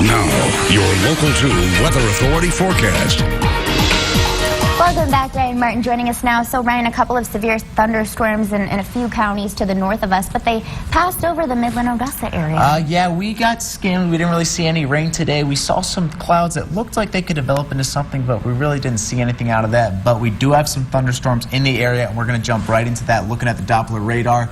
Now, your Local 2 Weather Authority forecast. Welcome back, Ryan Martin joining us now. So, Ryan, a couple of severe thunderstorms in a few counties to the north of us, but they passed over the Midland-Odessa area. Yeah, we got skimmed. We didn't really see any rain today. We saw some clouds that looked like they could develop into something, but we really didn't see anything out of that. But we do have some thunderstorms in the area, and we're going to jump right into that, looking at the Doppler radar.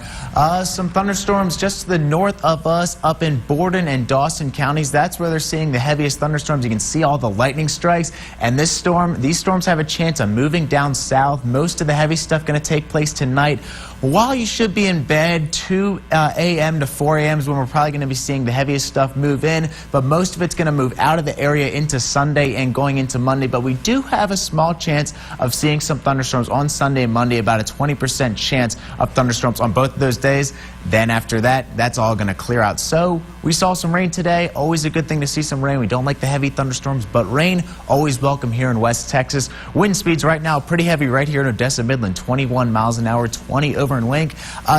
Some thunderstorms just to the north of us, up in Borden and Dawson counties. That's where they're seeing the heaviest thunderstorms. You can see all the lightning strikes, and these storms have a chance of moving down south. Most of the heavy stuff going to take place tonight. While you should be in bed, 2 a.m. to 4 a.m. is when we're probably going to be seeing the heaviest stuff move in, but most of it's going to move out of the area into Sunday and going into Monday. But we do have a small chance of seeing some thunderstorms on Sunday and Monday, about a 20% chance of thunderstorms on both of those days. Then after that, that's all going to clear out. So we saw some rain today. Always a good thing to see some rain. We don't like the heavy thunderstorms, but rain always welcome here in West Texas. Wind speeds right now pretty heavy right here in Odessa, Midland, 21 miles an hour, 20 over in Wink.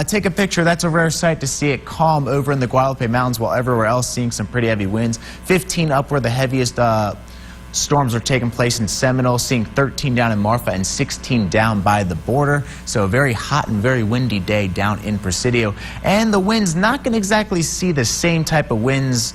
Take a picture. That's a rare sight to see it calm over in the Guadalupe Mountains, while everywhere else seeing some pretty heavy winds. 15 up where the heaviest storms are taking place in Seminole, seeing 13 down in Marfa and 16 down by the border. So a very hot and very windy day down in Presidio. And the winds not going to exactly see the same type of winds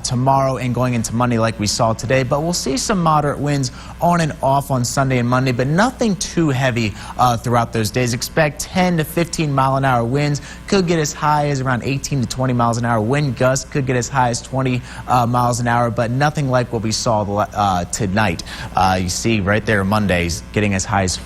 tomorrow and going into Monday like we saw today, but we'll see some moderate winds on and off on Sunday and Monday, but nothing too heavy throughout those days. Expect 10 to 15 mile an hour winds. Could get as high as around 18 to 20 miles an hour. Wind gusts could get as high as 20 miles an hour, but nothing like what we saw tonight. You see right there, Monday's getting as high as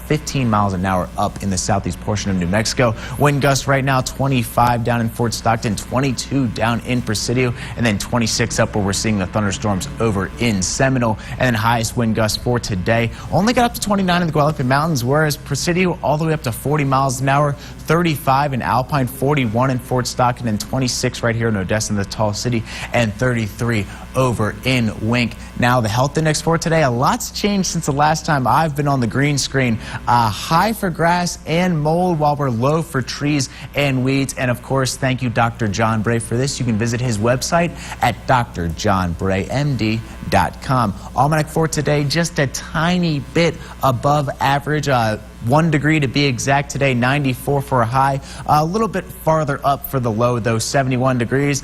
15 miles an hour up in the southeast portion of New Mexico. Wind gusts right now 25 down in Fort Stockton, 22 down in Presidio, and then 26 up where we're seeing the thunderstorms over in Seminole. And then highest wind gusts for today only got up to 29 in the Guadalupe Mountains, whereas Presidio all the way up to 40 miles an hour, 35 in Alpine, 41 in Fort Stockton, and 26 right here in Odessa in the Tall City, and 33 over in Wink. Now the health index for today, a lot's changed since the last time I've been on the green screen. High for grass and mold, while we're low for trees and weeds. And of course, thank you, Dr. John Bray, for this. You can visit his website at drjohnbraymd.com. Almanac for today, just a tiny bit above average. 1 degree to be exact today, 94 for a high. A little bit farther up for the low, though, 71 degrees.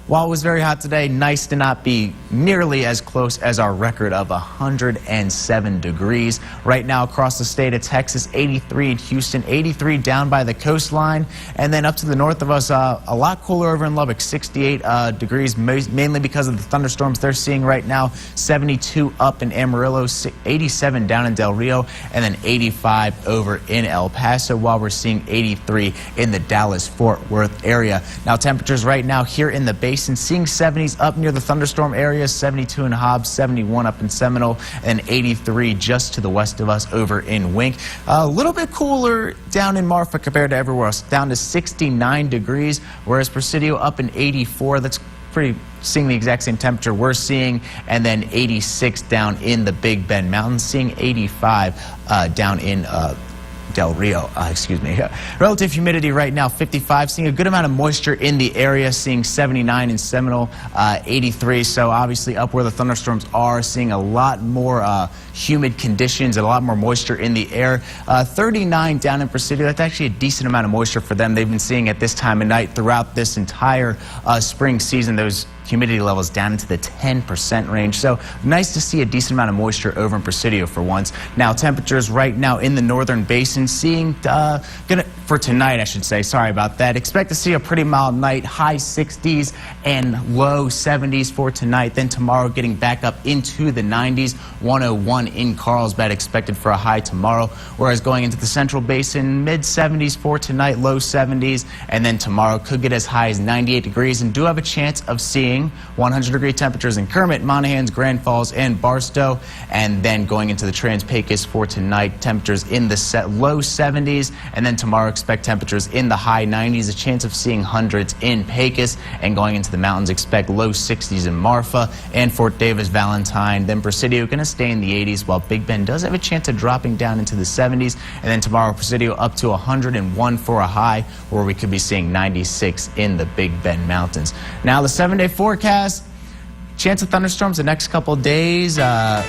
While it was very hot today, nice to not be nearly as close as our record of 107 degrees. Right now across the state of Texas, 83 in Houston, 83 down by the coastline. And then up to the north of us, a lot cooler over in Lubbock, 68 degrees, mainly because of the thunderstorms they're seeing right now. 72 up in Amarillo, 87 down in Del Rio, and then 85 over in El Paso, while we're seeing 83 in the Dallas-Fort Worth area. Now temperatures right now here in the basin, seeing 70s up near the thunderstorm areas, 72 in Hobbs, 71 up in Seminole, and 83 just to the west of us over in Wink. A little bit cooler down in Marfa compared to everywhere else, down to 69 degrees, whereas Presidio up in 84. That's pretty seeing the exact same temperature we're seeing, and then 86 down in the Big Bend Mountains, seeing 85 down in Del Rio, excuse me. Relative humidity right now, 55, seeing a good amount of moisture in the area, seeing 79 in Seminole, 83. So obviously up where the thunderstorms are, seeing a lot more humid conditions and a lot more moisture in the air. 39 down in Presidio. That's actually a decent amount of moisture for them. They've been seeing at this time of night throughout this entire spring season, those humidity levels down into the 10% range. So nice to see a decent amount of moisture over in Presidio for once. Now temperatures right now in the northern basin, seeing for tonight, I should say, sorry about that. Expect to see a pretty mild night, high 60s and low 70s for tonight. Then tomorrow getting back up into the 90s, 101 in Carlsbad expected for a high tomorrow. Whereas going into the central basin, mid 70s for tonight, low 70s, and then tomorrow could get as high as 98 degrees, and do have a chance of seeing 100-degree temperatures in Kermit, Monahans, Grand Falls, and Barstow. And then going into the Trans-Pecos for tonight, temperatures in the low 70s, and then tomorrow expect temperatures in the high 90s, a chance of seeing hundreds in Pecos. And going into the mountains, expect low 60s in Marfa and Fort Davis, Valentine. Then Presidio going to stay in the 80s, while Big Bend does have a chance of dropping down into the 70s. And then tomorrow, Presidio up to 101 for a high, where we could be seeing 96 in the Big Bend Mountains. Now the 7-day forecast. Chance of thunderstorms the next couple days.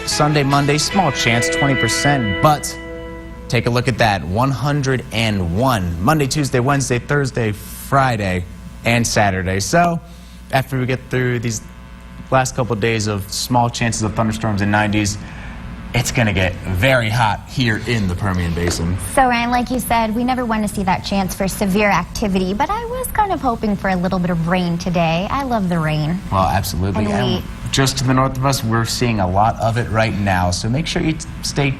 Sunday, Monday, small chance, 20%. But take a look at that, 101. Monday, Tuesday, Wednesday, Thursday, Friday, and Saturday. So after we get through these last couple days of small chances of thunderstorms in 90s, it's going to get very hot here in the Permian Basin. So, Ryan, like you said, we never want to see that chance for severe activity, but I was kind of hoping for a little bit of rain today. I love the rain. Well, absolutely. And just to the north of us, we're seeing a lot of it right now. So make sure you stay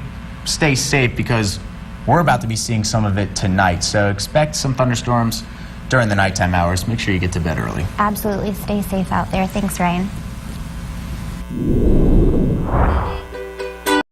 safe, because we're about to be seeing some of it tonight. So expect some thunderstorms during the nighttime hours. Make sure you get to bed early. Absolutely. Stay safe out there. Thanks, Ryan.